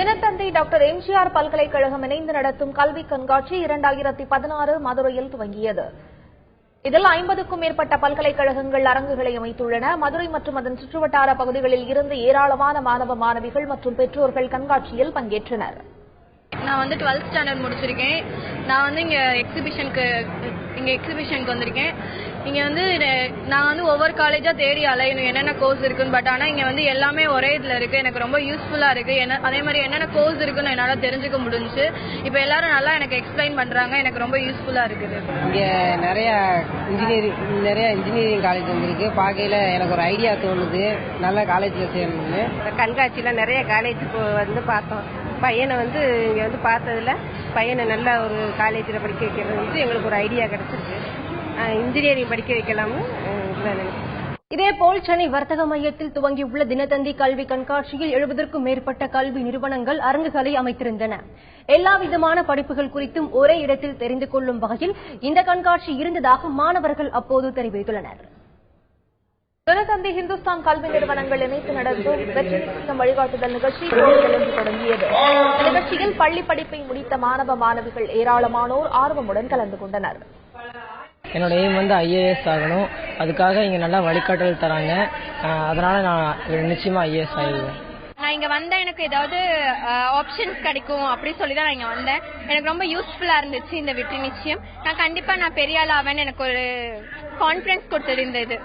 Dinathanthi doctor MGR பல்கலைக்கழகம் இணைந்து நடத்தும் கல்வி கண்காட்சி 2016 மதுரையில் துவங்கியது. இதில் 50க்கும் மேற்பட்ட பல்கலைக்கழகங்கள் அரங்குகளை அமைத்துள்ளன. மதுரை மற்றும் அதன் சுற்றுவட்டார பகுதிகளில் இருந்து ஏராளமான மாணவ மாணவிகள் மற்றும் பெற்றோர்கள் கண்காட்சியில் பங்கேற்றனர். நான் 12th ஸ்டாண்டர்ட் முடிச்சிருக்கேன். நான் இங்க எக்ஸிபிஷனுக்கு வந்திருக்கேன். இங்க நான் ஒவ்வொரு காலேஜா தேடி அலையணும் என்னென்ன கோர்ஸ் இருக்குன்னு. பட் ஆனா இங்க எல்லாமே ஒரே இதுல இருக்கு. எனக்கு ரொம்ப யூஸ்ஃபுல்லா இருக்கு. அதே மாதிரி என்னென்ன கோர்ஸ் இருக்குன்னு என்னால தெரிஞ்சுக்க முடிஞ்சு. இப்ப எல்லாரும் நல்லா எனக்கு எக்ஸ்பிளைன் பண்றாங்க. எனக்கு ரொம்ப யூஸ்ஃபுல்லா இருக்குது. இங்க நிறைய இன்ஜினியரிங் காலேஜ் வந்திருக்கு. பார்க்கையில எனக்கு ஒரு ஐடியா தோணுது, நல்ல காலேஜ்ல சேரணும்னு. கண்காட்சியில நிறைய காலேஜுக்கு பார்த்தோம். பையனை இங்க பார்த்ததுல பையனை நல்ல ஒரு காலேஜில் படிக்க வைக்கிறது எங்களுக்கு ஒரு ஐடியா கிடைச்சிருக்கு. இன்ஜினியரிங் படிக்க வைக்கலாம்னு இதேபோல் சென்னை வர்த்தக மையத்தில் துவங்கியுள்ள தினத்தந்தி கல்வி கண்காட்சியில் 70க்கும் மேற்பட்ட கல்வி நிறுவனங்கள் அரங்குகளை அமைத்திருந்தன. எல்லா விதமான படிப்புகள் குறித்தும் ஒரே இடத்தில் தெரிந்து கொள்ளும் வகையில் இந்த கண்காட்சி இருந்ததாக மாணவர்கள் அப்போது தெரிவித்துள்ளனர். தினத்தந்தி இந்துஸ்தான் கல்வி நிறுவனங்கள் இணைத்து நடத்தும் வெற்றி நிச்சயம் வழிகாட்டுதல் நிகழ்ச்சி இன்று தொடங்கியது. நிகழ்ச்சியில் பள்ளி படிப்பை முடித்த மாணவ மாணவிகள் ஏராளமானோர் ஆர்வமுடன் கலந்து கொண்டனர். என்னோட எய்ம் IAS ஆகணும். அதுக்காக இங்க நல்லா வழிகாட்டல் தராங்க. அதனால நான் நிச்சயமா IAS ஆகிடுவேன். நான் இங்க வந்தேன், எனக்கு ஏதாவது ஆப்ஷன்ஸ் கிடைக்கும் அப்படி சொல்லிதான் நான் இங்க வந்தேன். எனக்கு ரொம்ப யூஸ்ஃபுல்லா இருந்துச்சு இந்த வெற்றி நிச்சயம். நான் கண்டிப்பா பெரிய ஆள் ஆவேன்னு எனக்கு ஒரு கான்பிடன்ஸ் கொடுத்தது இந்த இது.